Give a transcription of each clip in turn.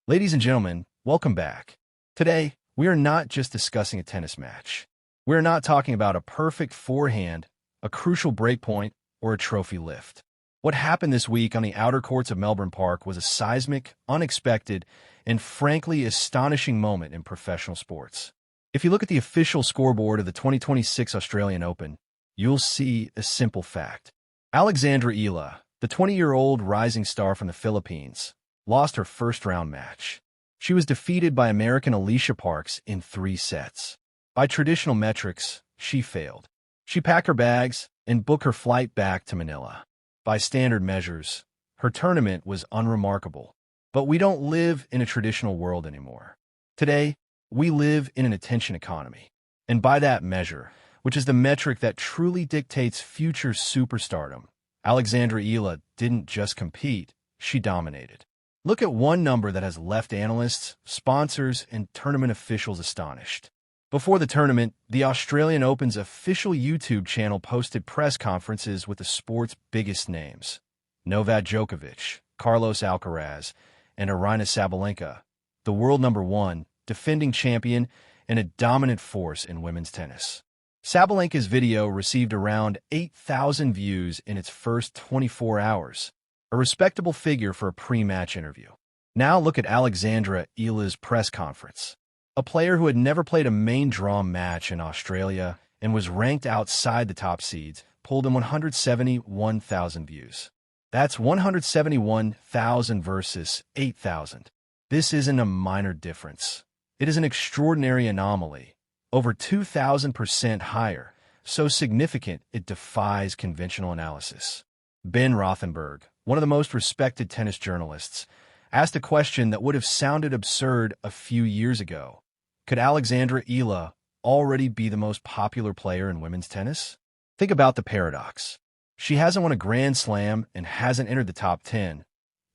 Ladies and gentlemen, welcome back. Today, we are not just discussing a tennis match. We are not talking about a perfect forehand, a crucial breakpoint, or a trophy lift. What happened this week on the outer courts of Melbourne Park was a seismic, unexpected, and frankly astonishing moment in professional sports. If you look at the official scoreboard of the 2026 Australian Open, you'll see a simple fact. Alexandra Eala, the 20-year-old rising star from the Philippines, lost her first-round match. She was defeated by American Alicia Parks in 3 sets. By traditional metrics, she failed. She packed her bags and booked her flight back to Manila. By standard measures, her tournament was unremarkable. But we don't live in a traditional world anymore. Today, we live in an attention economy. And by that measure, which is the metric that truly dictates future superstardom, Alexandra Eala didn't just compete, she dominated. Look at one number that has left analysts, sponsors, and tournament officials astonished. Before the tournament, the Australian Open's official YouTube channel posted press conferences with the sport's biggest names: Novak Djokovic, Carlos Alcaraz, and Aryna Sabalenka, the world #1, defending champion, and a dominant force in women's tennis. Sabalenka's video received around 8,000 views in its first 24 hours, a respectable figure for a pre-match interview. Now look at Alexandra Eala's press conference. A player who had never played a main draw match in Australia and was ranked outside the top seeds pulled in 171,000 views. That's 171,000 versus 8,000. This isn't a minor difference. It is an extraordinary anomaly, over 2,000% higher, so significant it defies conventional analysis. Ben Rothenberg, one of the most respected tennis journalists, asked a question that would have sounded absurd a few years ago. Could Alexandra Eala already be the most popular player in women's tennis? Think about the paradox. She hasn't won a Grand Slam and hasn't entered the top 10,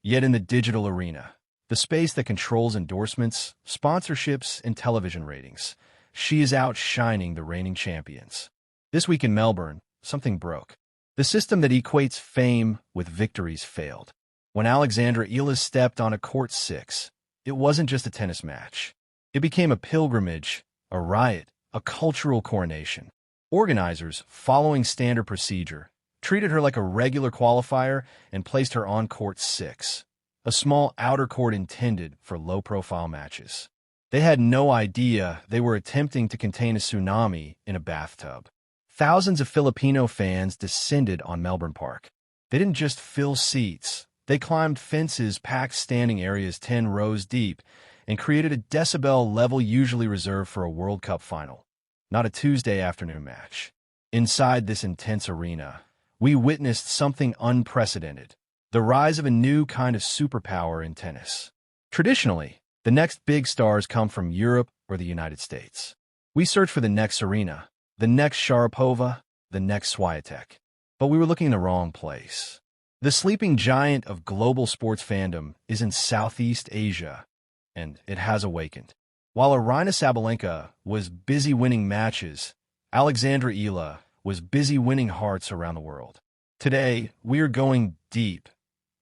yet in the digital arena, the space that controls endorsements, sponsorships, and television ratings, she is outshining the reigning champions. This week in Melbourne, something broke. The system that equates fame with victories failed. When Alexandra Eala stepped on a court 6, it wasn't just a tennis match. It became a pilgrimage, a riot, a cultural coronation. Organizers, following standard procedure, treated her like a regular qualifier and placed her on court 6, a small outer court intended for low-profile matches. They had no idea they were attempting to contain a tsunami in a bathtub. Thousands of Filipino fans descended on Melbourne Park. They didn't just fill seats. They climbed fences, packed standing areas 10 rows deep, and created a decibel level usually reserved for a World Cup final, not a Tuesday afternoon match. Inside this intense arena, we witnessed something unprecedented: the rise of a new kind of superpower in tennis. Traditionally, the next big stars come from Europe or the United States. We search for the next Serena, the next Sharapova, the next Swiatek. But we were looking in the wrong place. The sleeping giant of global sports fandom is in Southeast Asia, and it has awakened. While Aryna Sabalenka was busy winning matches, Alexandra Eala was busy winning hearts around the world. Today, we are going deep,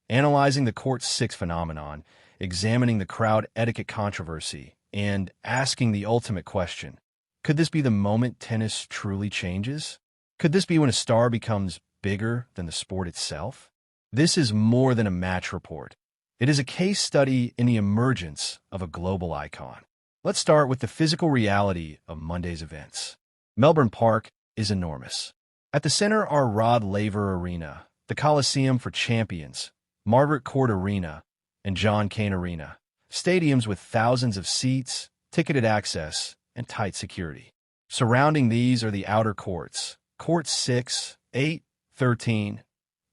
analyzing the court 6 phenomenon, examining the crowd etiquette controversy, and asking the ultimate question: could this be the moment tennis truly changes? Could this be when a star becomes bigger than the sport itself? This is more than a match report. It is a case study in the emergence of a global icon. Let's start with the physical reality of Monday's events. Melbourne Park is enormous. At the center are Rod Laver Arena, the Coliseum for Champions, Margaret Court Arena, and John Cain Arena, stadiums with thousands of seats, ticketed access, and tight security. Surrounding these are the outer courts, courts 6, 8, 13,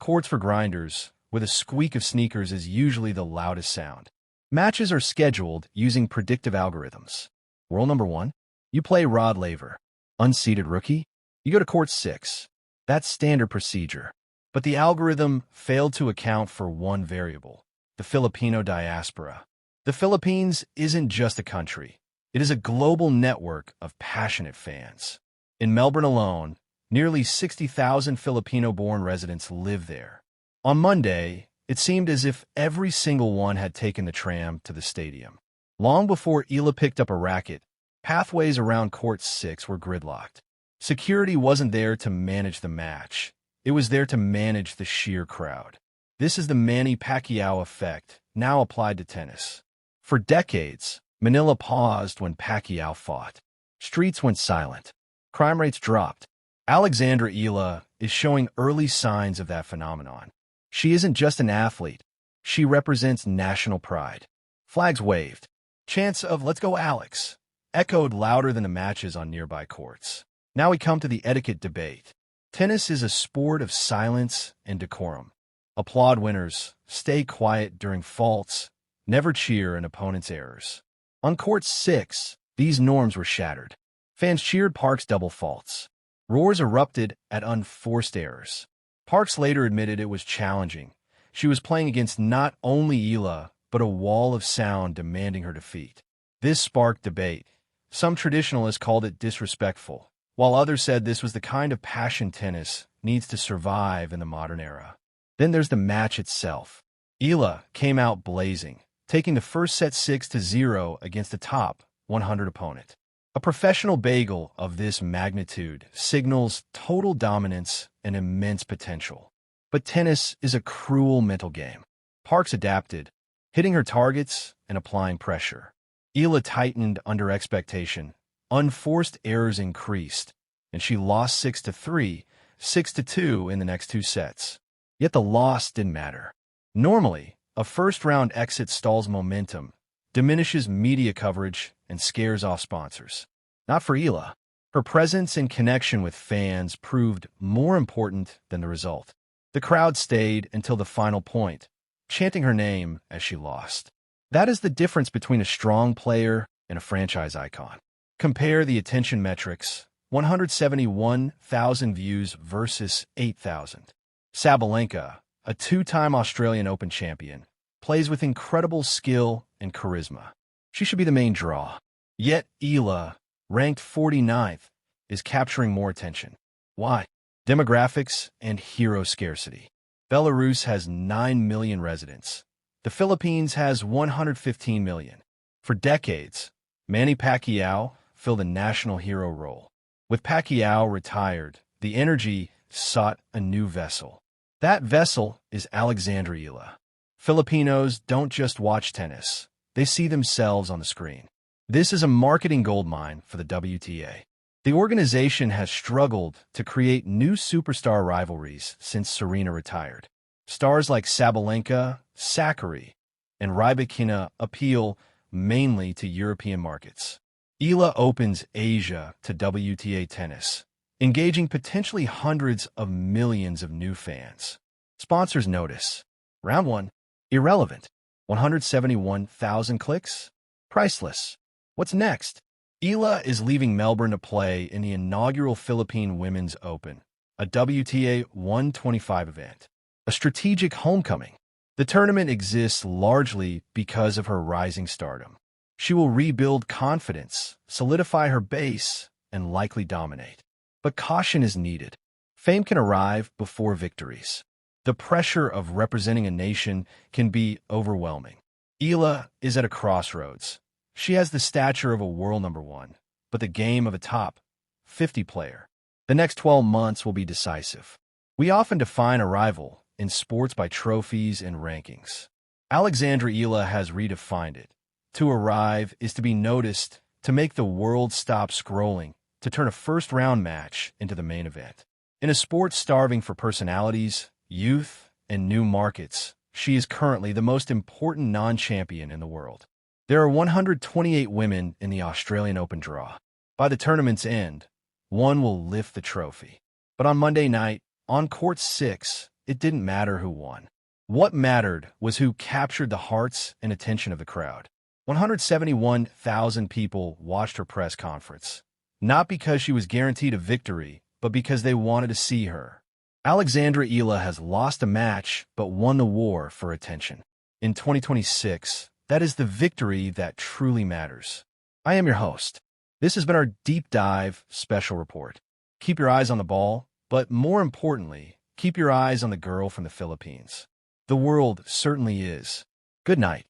courts for grinders, where the squeak of sneakers is usually the loudest sound. Matches are scheduled using predictive algorithms. Rule number 1, you play Rod Laver. Unseeded rookie, you go to court 6. That's standard procedure. But the algorithm failed to account for one variable: the Filipino diaspora. The Philippines isn't just a country. It is a global network of passionate fans. In Melbourne alone, nearly 60,000 Filipino-born residents live there. On Monday, It seemed as if every single one had taken the tram to the stadium. Long before Eala picked up a racket, pathways around Court 6 were gridlocked. Security wasn't there to manage the match. It was there to manage the sheer crowd. This is the Manny Pacquiao effect, now applied to tennis. For decades, Manila paused when Pacquiao fought. Streets went silent. Crime rates dropped. Alexandra Eala is showing early signs of that phenomenon. She isn't just an athlete. She represents national pride. Flags waved. Chants of "Let's go, Alex" echoed louder than the matches on nearby courts. Now we come to the etiquette debate. Tennis is a sport of silence and decorum. Applaud winners, stay quiet during faults, never cheer an opponent's errors. On Court 6, these norms were shattered. Fans cheered Parks' double faults. Roars erupted at unforced errors. Parks later admitted it was challenging. She was playing against not only Eala, but a wall of sound demanding her defeat. This sparked debate. Some traditionalists called it disrespectful, while others said this was the kind of passion tennis needs to survive in the modern era. Then there's the match itself. Eala came out blazing, taking the first set 6-0 against a top 100 opponent. A professional bagel of this magnitude signals total dominance and immense potential. But tennis is a cruel mental game. Parks adapted, hitting her targets and applying pressure. Eala tightened under expectation. Unforced errors increased, and she lost 6-3, 6-2 in the next two sets. Yet the loss didn't matter. Normally, a first-round exit stalls momentum, diminishes media coverage, and scares off sponsors. Not for Eala. Her presence and connection with fans proved more important than the result. The crowd stayed until the final point, chanting her name as she lost. That is the difference between a strong player and a franchise icon. Compare the attention metrics: 171,000 views versus 8,000. Sabalenka, a two-time Australian Open champion, plays with incredible skill and charisma. She should be the main draw. Yet Eala, ranked 49th, is capturing more attention. Why? Demographics and hero scarcity. Belarus has 9 million residents. The Philippines has 115 million. For decades, Manny Pacquiao filled a national hero role. With Pacquiao retired, the energy sought a new vessel. That vessel is Alexandra Eala. Filipinos don't just watch tennis. They see themselves on the screen. This is a marketing goldmine for the WTA. The organization has struggled to create new superstar rivalries since Serena retired. Stars like Sabalenka, Sakkari, and Rybakina appeal mainly to European markets. Eala opens Asia to WTA tennis, engaging potentially hundreds of millions of new fans. Sponsors notice. Round 1. Irrelevant. 171,000 clicks? Priceless. What's next? Eala is leaving Melbourne to play in the inaugural Philippine Women's Open, a WTA 125 event. A strategic homecoming. The tournament exists largely because of her rising stardom. She will rebuild confidence, solidify her base, and likely dominate. But caution is needed. Fame can arrive before victories. The pressure of representing a nation can be overwhelming. Eala is at a crossroads. She has the stature of a world number one, but the game of a top 50 player. The next 12 months will be decisive. We often define a rival in sports by trophies and rankings. Alexandra Eala has redefined it. To arrive is to be noticed, to make the world stop scrolling, to turn a first-round match into the main event. In a sport starving for personalities, youth, and new markets, she is currently the most important non-champion in the world. There are 128 women in the Australian Open draw. By the tournament's end, one will lift the trophy. But on Monday night, on Court 6, it didn't matter who won. What mattered was who captured the hearts and attention of the crowd. 171,000 people watched her press conference, not because she was guaranteed a victory, but because they wanted to see her. Alexandra Eala has lost a match, but won the war for attention. In 2026, that is the victory that truly matters. I am your host. This has been our Deep Dive Special Report. Keep your eyes on the ball, but more importantly, keep your eyes on the girl from the Philippines. The world certainly is. Good night.